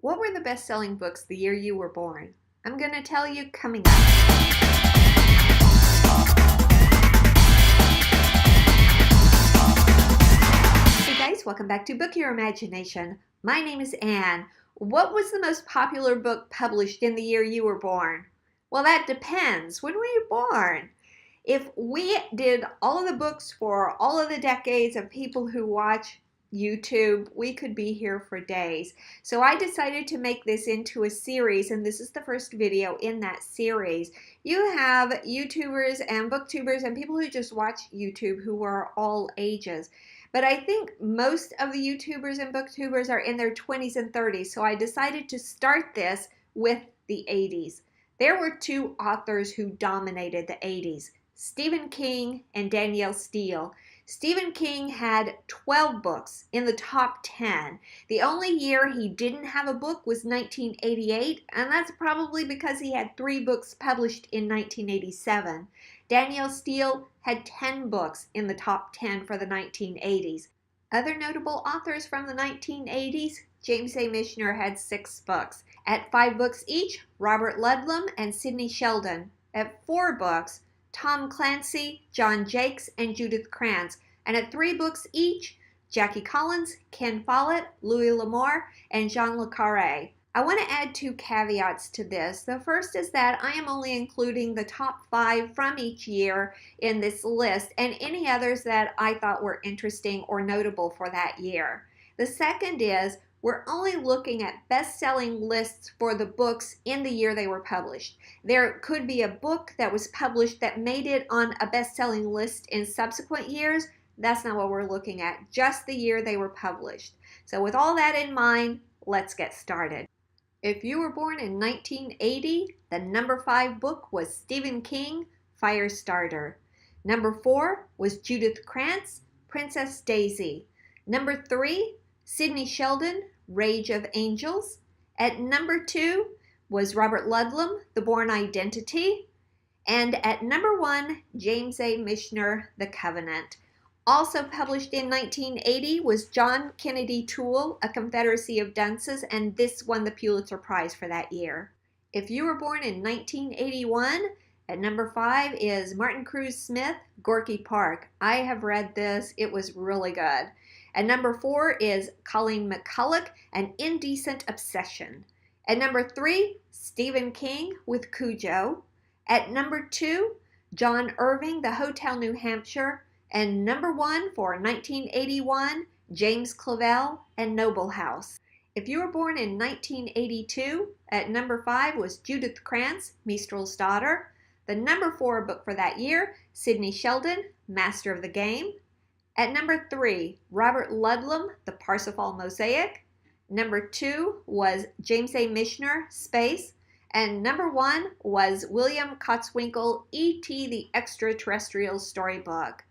What were the best-selling books the year you were born? I'm going to tell you coming up. Hey guys, welcome back to Book Your Imagination. My name is Anne. What was the most popular book published in the year you were born? Well, that depends. When were you born? If we did all of the books for all of the decades of people who watch YouTube, we could be here for days. So I decided to make this into a series, and this is the first video in that series. You have YouTubers and booktubers and people who just watch YouTube who are all ages. But I think most of the YouTubers and booktubers are in their 20s and 30s, so I decided to start this with the 80s. There were two authors who dominated the 80s, Stephen King and Danielle Steel. Stephen King had 12 books in the top 10. The only year he didn't have a book was 1988, and that's probably because he had 3 books published in 1987. Danielle Steel had 10 books in the top 10 for the 1980s. Other notable authors from the 1980s, James A. Michener had 6 books. At 5 books each, Robert Ludlum and Sidney Sheldon. At 4 books, Tom Clancy, John Jakes, and Judith Krantz. And at 3 books each, Jackie Collins, Ken Follett, Louis L'Amour, and Jean Le Carré. I want to add 2 caveats to this. The first is that I am only including the top 5 from each year in this list and any others that I thought were interesting or notable for that year. The second is we're only looking at best-selling lists for the books in the year they were published. There could be a book that was published that made it on a best-selling list in subsequent years. That's not what we're looking at, just the year they were published. So with all that in mind, let's get started. If you were born in 1980, the number 5 book was Stephen King, Firestarter. Number 4 was Judith Krantz, Princess Daisy. Number 3, Sidney Sheldon, Rage of Angels. At number 2 was Robert Ludlum, The Bourne Identity. And at number 1, James A. Michener, The Covenant. Also published in 1980 was John Kennedy Toole, A Confederacy of Dunces, and this won the Pulitzer Prize for that year. If you were born in 1981, at number 5 is Martin Cruz Smith, Gorky Park. I have read this. It was really good. At number 4 is Colleen McCulloch, An Indecent Obsession. At number 3, Stephen King with Cujo. At number 2, John Irving, The Hotel New Hampshire. And number 1 for 1981, James Clavell and Noble House. If you were born in 1982, at number 5 was Judith Krantz, MISTRAL'S Daughter. The number 4 book for that year, Sidney Sheldon, Master of the Game. At number 3, Robert Ludlum, The Parsifal Mosaic. Number 2 was James A. Michener, Space. And number 1 was William Kotzwinkle, E.T. the Extraterrestrial Storybook.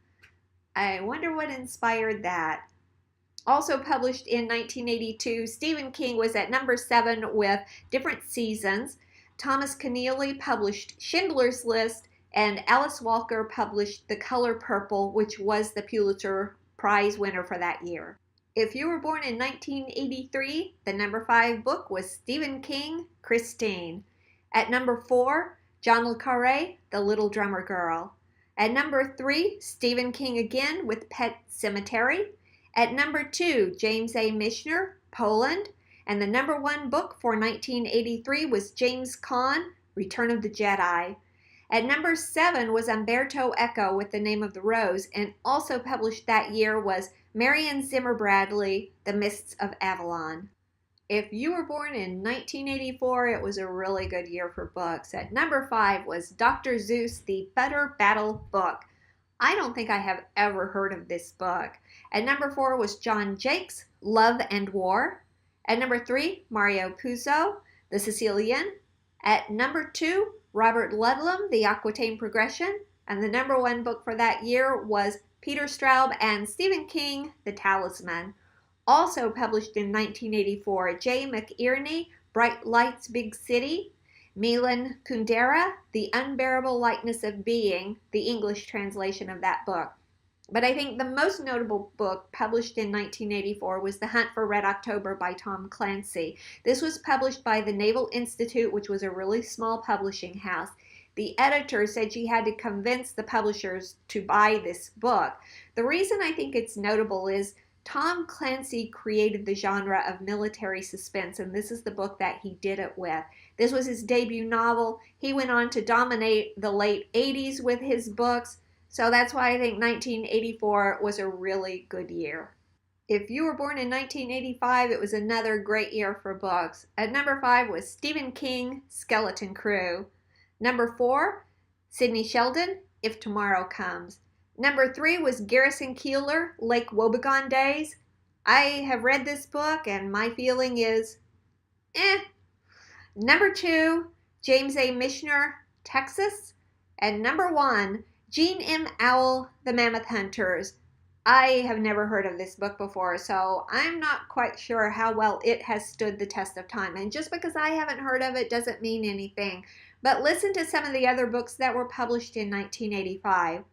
I wonder what inspired that. Also published in 1982, Stephen King was at number 7 with Different Seasons. Thomas Keneally published Schindler's List, and Alice Walker published The Color Purple, which was the Pulitzer Prize winner for that year. If you were born in 1983, the number 5 book was Stephen King, Christine. At number 4, John Le Carré, The Little Drummer Girl. At number 3, Stephen King again with Pet Sematary. At number 2, James A. Michener, Poland. And the number 1 book for 1983 was James Caan, Return of the Jedi. At number 7 was Umberto Eco with The Name of the Rose, and also published that year was Marion Zimmer Bradley, The Mists of Avalon. If you were born in 1984, it was a really good year for books. At number 5 was Dr. Seuss, The Butter Battle Book. I don't think I have ever heard of this book. At number 4 was John Jakes, Love and War. At number 3, Mario Puzo, The Sicilian. At number 2, Robert Ludlum, The Aquitaine Progression. And the number 1 book for that year was Peter Straub and Stephen King, The Talisman. Also published in 1984, J. McInerney, Bright Lights, Big City. Milan Kundera, The Unbearable Lightness of Being, the English translation of that book. But I think the most notable book published in 1984 was The Hunt for Red October by Tom Clancy. This was published by the Naval Institute, which was a really small publishing house. The editor said she had to convince the publishers to buy this book. The reason I think it's notable is Tom Clancy created the genre of military suspense, and this is the book that he did it with. This was his debut novel. He went on to dominate the late 80s with his books, so that's why I think 1984 was a really good year. If you were born in 1985, it was another great year for books. At number 5 was Stephen King, Skeleton Crew. Number 4, Sidney Sheldon, If Tomorrow Comes. Number 3 was Garrison Keillor, Lake Wobegon Days. I have read this book and my feeling is, Number 2, James A. Michener, Texas. And number 1, Jean M. Auel, The Mammoth Hunters. I have never heard of this book before, so I'm not quite sure how well it has stood the test of time. And just because I haven't heard of it doesn't mean anything. But listen to some of the other books that were published in 1985.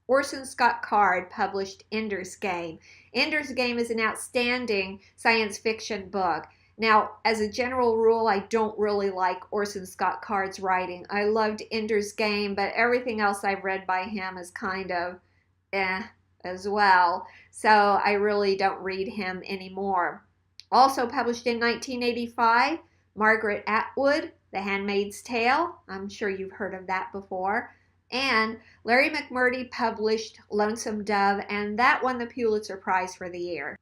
Orson Scott Card published Ender's Game. Ender's Game is an outstanding science fiction book. Now, as a general rule, I don't really like Orson Scott Card's writing. I loved Ender's Game, but everything else I've read by him is kind of as well. So I really don't read him anymore. Also published in 1985, Margaret Atwood, The Handmaid's Tale. I'm sure you've heard of that before. And Larry McMurtry published Lonesome Dove, and that won the Pulitzer Prize for the year.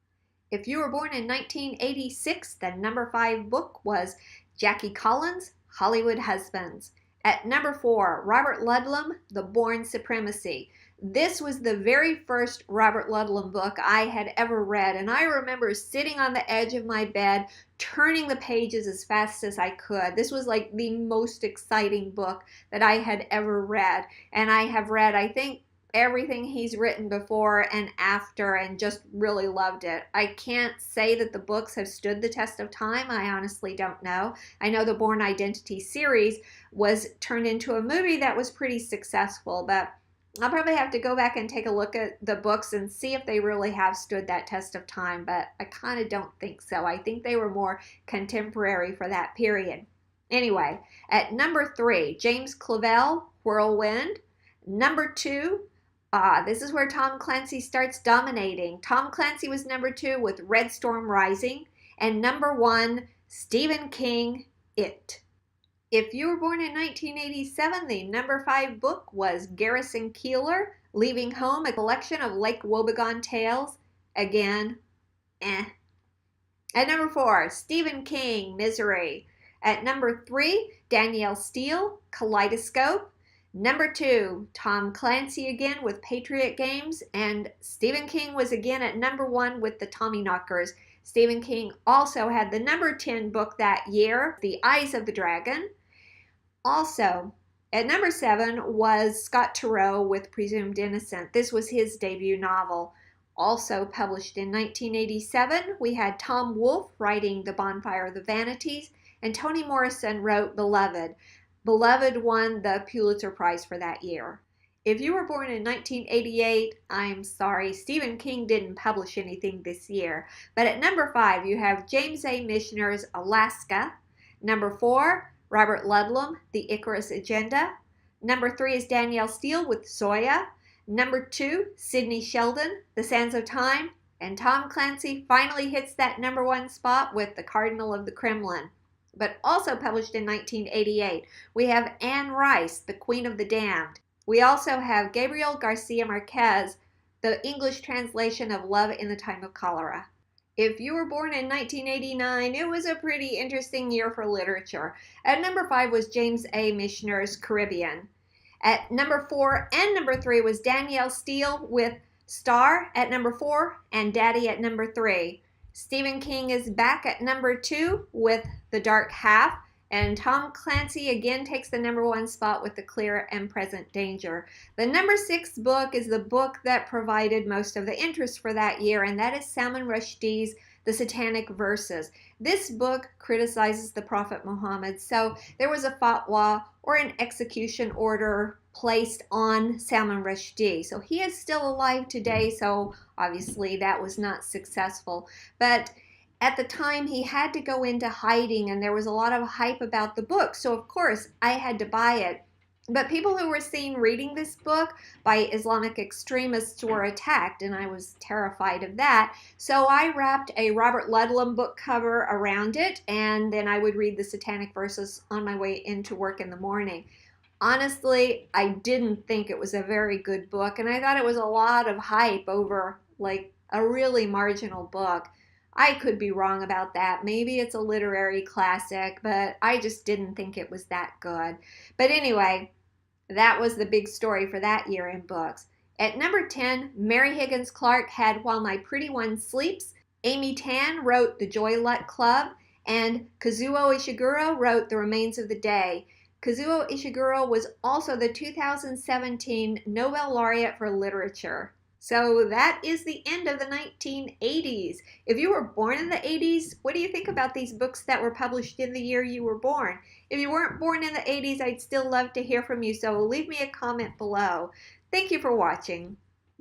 If you were born in 1986, the number 5 book was Jackie Collins, Hollywood Husbands. At number 4, Robert Ludlum, The Bourne Supremacy. This was the very first Robert Ludlum book I had ever read, and I remember sitting on the edge of my bed, turning the pages as fast as I could. This was like the most exciting book that I had ever read, and I have read, I think, everything he's written before and after, and just really loved it. I can't say that the books have stood the test of time. I honestly don't know. I know the Bourne Identity series was turned into a movie that was pretty successful, but I'll probably have to go back and take a look at the books and see if they really have stood that test of time, but I kind of don't think so. I think they were more contemporary for that period. Anyway, at number 3, James Clavell, Whirlwind. Number 2, this is where Tom Clancy starts dominating. Tom Clancy was number 2 with Red Storm Rising, and number 1, Stephen King, It. If you were born in 1987, the number 5 book was Garrison Keillor, Leaving Home, a collection of Lake Wobegon tales. Again, At number 4, Stephen King, Misery. At number 3, Danielle Steele, Kaleidoscope. Number 2, Tom Clancy again with Patriot Games, and Stephen King was again at number 1 with the Tommyknockers. Stephen King also had the number 10 book that year, The Eyes of the Dragon. Also, at number 7 was Scott Turow with Presumed Innocent. This was his debut novel. Also published in 1987, we had Tom Wolfe writing The Bonfire of the Vanities, and Toni Morrison wrote Beloved. Beloved won the Pulitzer Prize for that year. If you were born in 1988, I'm sorry, Stephen King didn't publish anything this year. But at number 5, you have James A. Michener's Alaska. Number 4, Robert Ludlum, The Icarus Agenda. Number 3 is Danielle Steele with Zoya. Number 2, Sidney Sheldon, The Sands of Time. And Tom Clancy finally hits that number 1 spot with The Cardinal of the Kremlin. But also published in 1988, we have Anne Rice, The Queen of the Damned. We also have Gabriel Garcia Marquez, the English translation of Love in the Time of Cholera. If you were born in 1989, it was a pretty interesting year for literature. At number 5 was James A. Michener's Caribbean. At number 4 and number 3 was Danielle Steele with Star at number 4 and Daddy at number 3. Stephen King is back at number 2 with The Dark Half, and Tom Clancy again takes the number 1 spot with The Clear and Present Danger. The number 6 book is the book that provided most of the interest for that year, and that is Salman Rushdie's The Satanic Verses. This book criticizes the Prophet Muhammad. So there was a fatwa or an execution order placed on Salman Rushdie. So he is still alive today, so obviously that was not successful. But at the time, he had to go into hiding, and there was a lot of hype about the book. So of course, I had to buy it. But people who were seen reading this book by Islamic extremists were attacked, and I was terrified of that. So I wrapped a Robert Ludlum book cover around it, and then I would read the satanic verses on my way into work in the morning. Honestly, I didn't think it was a very good book, and I thought it was a lot of hype over like a really marginal book. I could be wrong about that. Maybe it's a literary classic, but I just didn't think it was that good. But anyway, that was the big story for that year in books. At number 10, Mary Higgins Clark had While My Pretty One Sleeps. Amy Tan wrote The Joy Luck Club, and Kazuo Ishiguro wrote The Remains of the Day. Kazuo Ishiguro was also the 2017 Nobel Laureate for Literature. So that is the end of the 1980s. If you were born in the 80s, what do you think about these books that were published in the year you were born? If you weren't born in the 80s, I'd still love to hear from you, so leave me a comment below. Thank you for watching.